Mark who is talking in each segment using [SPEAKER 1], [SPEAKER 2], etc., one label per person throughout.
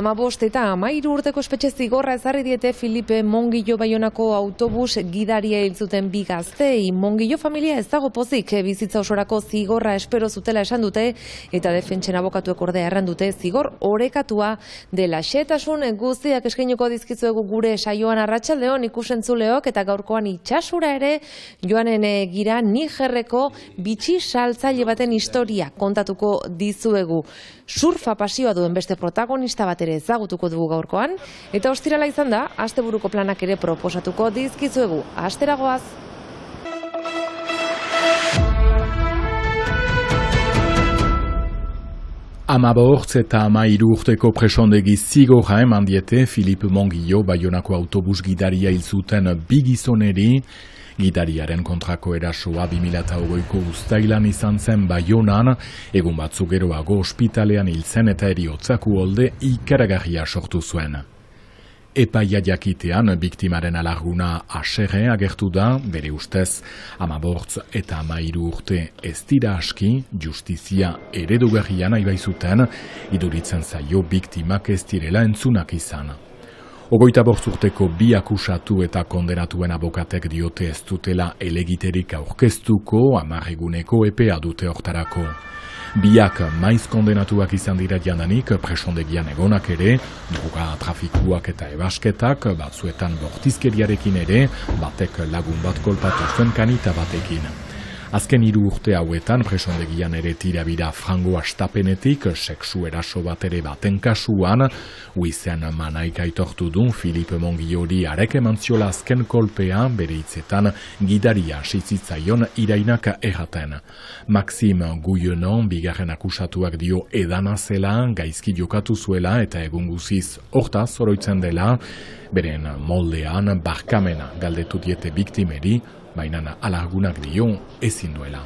[SPEAKER 1] 15 eta 13 urteko espetxe zigorra ezarri diete Filipe Mongillo Baionako autobus gidaria hil zuten bi gaztei. Mongillo familia ez dago pozik, bizitza osorako zigorra espero zutela esan dute eta defentsen abokatuek ordea erran dute zigor orekatua dela. Xehetasun guztiak eskainiko dizkizuegu gure saioan arratsaldeon ikusentzuleok eta gaurkoan itsasura ere joanen gira Nigerreko bitxi saltzaile baten historia kontatuko dizuegu. Surfa pasioa duen beste protagonista bat ere ezagutuko dugu gaurkoan, eta ostirala izan da, asteburuko planak ere proposatuko dizkizuegu. Asteragoaz!
[SPEAKER 2] Hamabortz eta 13 urteko presondegi zigorra eman diete Filipe Mongillo Baionako autobus gidaria hil zuten bi gizoneri. Gidariaren kontrako erasoa 2008ko uztailan izan zen Baionan, egun batzuk geroago ospitalean hil zen eta heriotzak uholde ikaragarria sortu zuen. Epaia jakitean, biktimaren alarguna haserre agertu da, bere ustez, 15 eta 13 urte ez dira aski, justizia eredugarria nahi baizuten, iduritzen zaio biktimak ez direla entzunak izan. 25 urteko bi akusatu eta kondenatuen abokatek diote ez dutela elegiterik aurkeztuko, 10 eguneko epea dute hortarako. Biak maiz kondenatuak izan dira jadanik, presondegian egonak ere, droga trafikuak eta ebasketak, batzuetan bortizkeriarekin ere, batek lagun bat kolpatu zuen kanita batekin. Azken 3 urte hauetan, presondegian ere tirabira frango astapenetik, sexu eraso bat ere baten kasuan, uizen manaik aitortu dun Filipe Mongillori arek eman ziola azken kolpea, bere hitzetan gidaria sizitzaion irainak erraten. Maxime Gouyenon, bigarren akusatuak dio edana zela, gaizki jokatu zuela eta egun guziz hortaz oroitzen dela, beren moldean barkamena galdetu diete biktimeri, baina alargunak dio ezin duela.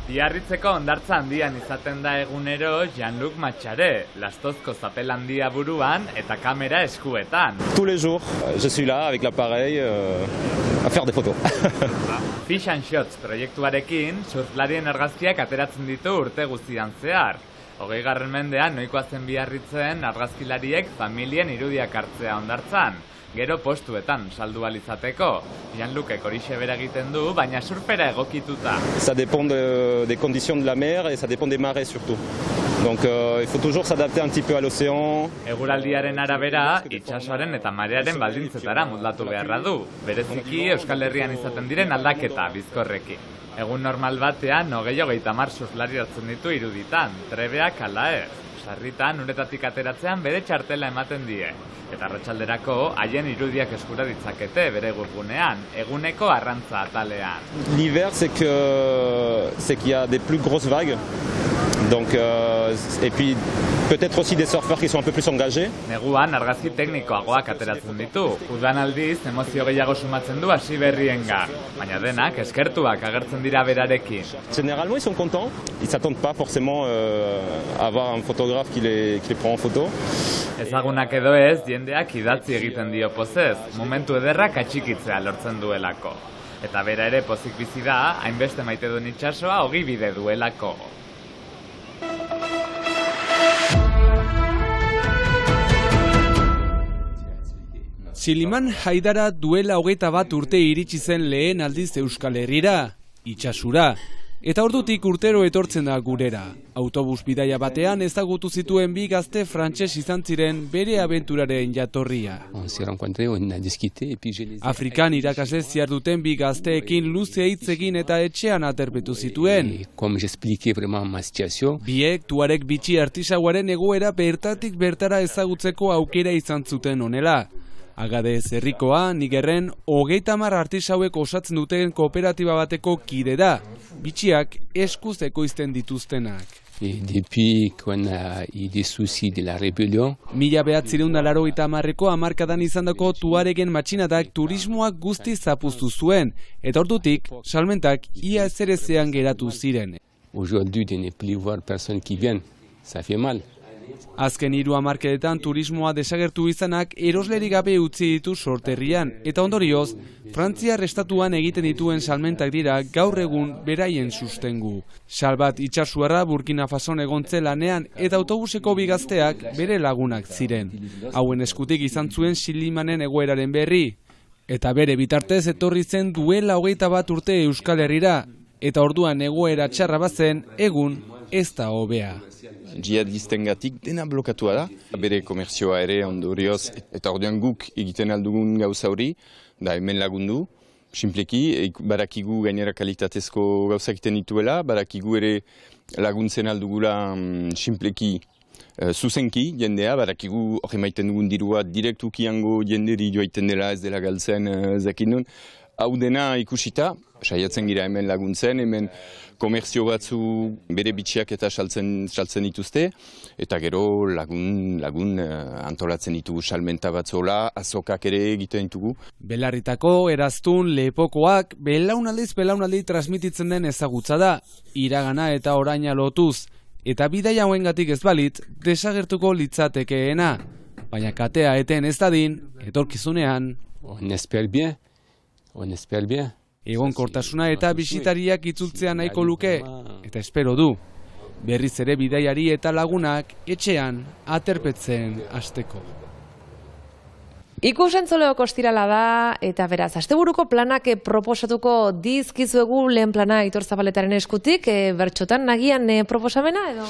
[SPEAKER 3] Biarritzeko hondartza handian izaten da egunero Jean-Luc Matxare, lastozko zapel handia buruan eta kamera eskuetan.
[SPEAKER 4] Tous les jours, je suis là avec l'appareil à faire des photos.
[SPEAKER 3] Fish and Shots proiektuarekin surflarien argazkiak ateratzen ditu urte guztian zehar. 20. mendean noikoa zen Biarritzen argazkilariek familien irudiak hartzea hondartzan, gero postuetan saldu alizateko. Jean-Lucek horixe bera egiten du, baina surfera egokituta.
[SPEAKER 4] Ça dépend des conditions de la mer et ça dépend des marées surtout. Donc il faut toujours s'adapter un petit peu à l'océan.
[SPEAKER 3] Eguraldiaren arabera, itsasoaren eta marearen baldintzetara moldatu beharra du, bereziki Euskal Herrian izaten diren aldaketa bizkorrekin. Egun normal batean, 20-30 surflari hartzen ditu iruditan, trebeak ala ez. Sarritan, uretatik ateratzean bere txartela ematen die. Eta arratsalderako haien irudiak eskura ditzakete bere webgunean, eguneko arrantza atalean.
[SPEAKER 4] L'hiver, c'est qu'il y a des plus grosses vagues. Donc, et puis peut-être aussi des surfeurs qui sont un peu plus engagés.
[SPEAKER 3] Neguan argazki teknikoagoak ateratzen ditu. Udan aldiz, emozio gehiago sumatzen du hasi berrienga. Baina denak eskertuak agertzen dira berarekin.
[SPEAKER 4] Généralement, ils sont contents. Ils s'attendent pas forcément à avoir un photographe qui les prend en photo.
[SPEAKER 3] Ezagunak edo ez, jendeak idatzi egiten dio pozez, momentu ederrak atxikitzea lortzen duelako. Eta bera ere pozik bizi da, hainbeste maite duen itsasoa ogibide duelako.
[SPEAKER 5] Siliman Haidara duela 21 urte iritsi zen lehen aldiz Euskal Herrira, itsasura. Eta ordutik urtero etortzen da gurera. Autobus bidaia batean ezagutu zituen bi gazte frantses izan ziren bere abenturaren jatorria. Afrikan irakasle ziharduten bi gazteekin luze hitz egin eta etxean aterpetu zituen. Biek tuareg bitxi artisauaren egoera bertatik bertara ezagutzeko aukera izan zuten honela. Agadez herrikoa, Nigerren 30 artisauek osatzen duten kooperatiba bateko kide da, bitxiak eskuz ekoizten dituztenak.
[SPEAKER 6] Depuis qu'on a eu des soucis de la rébellion.
[SPEAKER 5] 1980ko hamarkadan izandako tuaregen matxinadak turismoak guzti zapuztu zuen, eta ordutik salmentak ia ezerezean geratu ziren.
[SPEAKER 6] Aujourd'hui de ne plus voir personne qui vienne, ça fait mal.
[SPEAKER 5] Azken 3 hamarkadetan turismoa desagertu izanak eroslerik gabe utzi ditu sorterrian, eta ondorioz, Frantziar estatuan egiten dituen salmentak dira gaur egun beraien sustengu. Salbat itxasuarra Burkina Fason egontze lanean eta autobuseko 2 gazteak bere lagunak ziren. Hauen eskutik izan zuen Silimanen egoeraren berri, eta bere bitartez etorri zen duela 21 urte Euskal Herrira, eta orduan egoera txarra bazen, egun ez da hobea.
[SPEAKER 7] Jihadistengatik dena blokatua da, bere komerzioa ere ondorioz, eta orduan guk egiten aldugun gauza hori, da hemen lagundu, simpleki, barakigu gainera kalitatezko gauza egiten dituela, barakigu ere laguntzen aldugula simpleki zuzenki jendea, barakigu hori maiten dugun dirua direktukiango jenderi joaiten dela ez dela galtzen zekinun. Hau dena ikusita, saiatzen gira hemen laguntzen, hemen komerzio batzu bere bitxiak eta saltzen dituzte, eta gero lagun antolatzen ditugu salmenta batzola, azokak ere egiten ditugu.
[SPEAKER 5] Belarritako, Eraztun, Lepokoak, belaunaldi transmititzen den ezagutza da, iragana eta oraina lotuz, eta bidaia hauengatik ez balit, desagertuko litzatekeena, baina katea eten ez dadin, etorkizunean.
[SPEAKER 6] On espère bien.
[SPEAKER 5] Egonkortasuna eta bisitariak itzultzea nahiko luke, eta espero du. Berriz ere bidaiari eta lagunak etxean aterpetzen hasteko.
[SPEAKER 1] Ikus-entzuleok ostirala da, eta beraz, asteburuko planak proposatuko dizkizuegu lehen plana Aitor Zabaletaren eskutik, bertxotan nagian proposamena edo?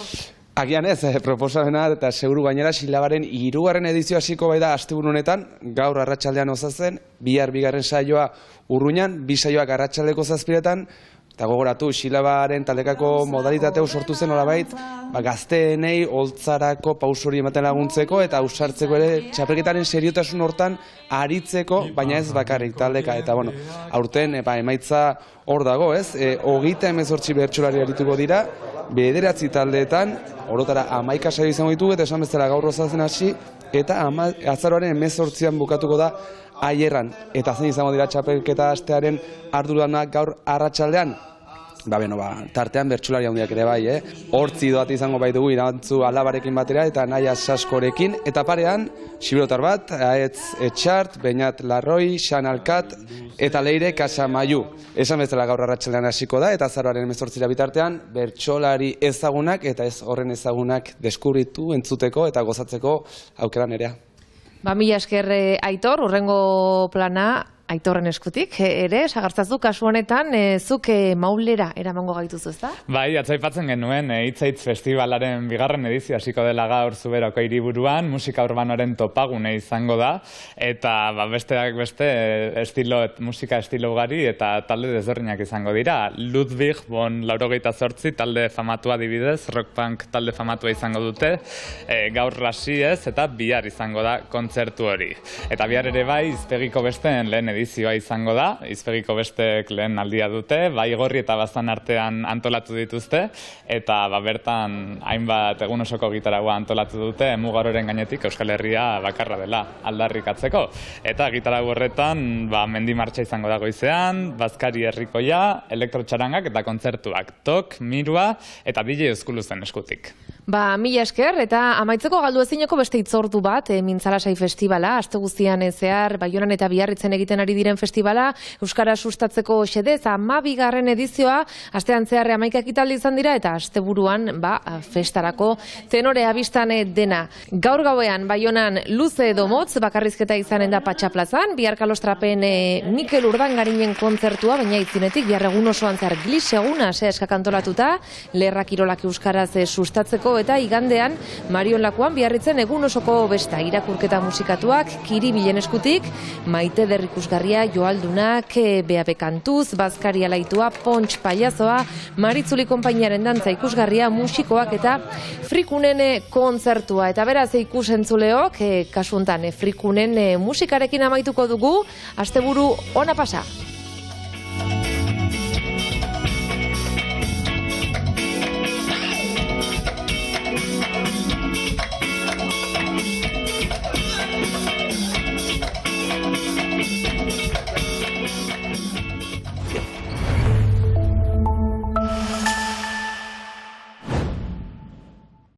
[SPEAKER 8] Agian ez, proposamena eta seguru gainera Silabaren 3. edizio hasiko bai da asteburu honetan, gaur arratsaldean osatzen, bihar 2. saioa Urruñan, 2 saioak arratsaldeko 7etan, eta gogoratu Silabaren taldekako modalitateu sortu zen olabait, gazteenei holtzarako pausori ematen laguntzeko eta ausartzeko ere txapelketaren seriotasun hortan aritzeko, baina ez bakarrik taldeka, eta bueno, aurten emaitza hor dago, ez? 38 bertsolari arituko dira, 9 taldeetan, orotara 11 saio izango ditugu, eta esan bezala gaur osatzen hasi, eta azaroaren 18an bukatuko da Aierran. Eta zein izango dira txapelketa astearen arduradunak gaur arratsaldean? Tartean bertsolari handiak ere bai, Hortzi doat izango bai dugu Irantzu Alabarekin batera eta Naia Saskorekin, eta parean xiberotar bat, Aetz Etxart, Beñat Larroi, Xan Alkat eta Leire Kasamaiu. Esan bezala gaur arratsaldean hasiko da, eta azaroaren 18 bitartean bertsolari ezagunak eta ez horren ezagunak deskubritu, entzuteko eta gozatzeko aukera nerea.
[SPEAKER 1] Mila esker Aitor, urrengo plana Aitorren eskutik, ere, sagartzazu kasu honetan, zuk Maulera eramango gaituzu, ez da?
[SPEAKER 3] Bai, atzaipatzen genuen, Hitz Festivalaren 2. edizio hasiko dela gaur Zuberoko hiriburuan, musika urbanoren topagune izango da, eta besteak beste musika estilo ugari eta talde desberdinak izango dira. Ludwig von 88 talde famatua adibidez, rock punk talde famatua izango dute, gaur rasi ez, eta bihar izango da kontzertu hori. Eta bihar ere bai, Izpegiko besteen lehen edizioa izango da, Izpegiko bestek lehen aldia dute, bai Gorri eta Baztan artean antolatu dituzte, eta bertan hainbat egun osoko gitaragua antolatu dute, Mugaroren gainetik Euskal Herria bakarra dela aldarrikatzeko. Eta gitaragu horretan mendi martxa izango da goizean, Bazkari herrikoia, elektrotxarangak eta kontzertuak, Tok, Mirua eta DJ Euskuluzen eskutik.
[SPEAKER 1] Mila esker, eta amaitzeko galdu ezineko beste hitzordu bat, Mintzalasai Festivala, aste guztian zehar, Baionan eta Biarritzen egiten ari diren festivala, Euskara sustatzeko xedez, 12. edizioa, astean zehar 11 ekitaldi izan dira, eta asteburuan, festarako tenore abistan dena. Gaur gauean, Baionan luze edo motz, bakarrizketa izanen da Patxaplazan, bihar Kalostrapen Mikel Urdangarinen kontzertua, baina itzinetik, bihar egun osoan zehar Glis eguna eskak antolatuta, Lerra Kirolak euskaraz sustatzeko, eta igandean Marion Lakuan Biarritzen egun osoko besta irakurketa musikatuak, Kiribilen eskutik, Maite Derrikusgarria, Joaldunak, Beabe Kantuz, Bazkari Alaitua, Pontx Paiazoa, Maritzuli konpainiaren dantza ikusgarria, musikoak eta Frikunen kontzertua. Eta beraz ikusentzuleok, kasu hontan Frikunen musikarekin amaituko dugu, asteburu ona pasa!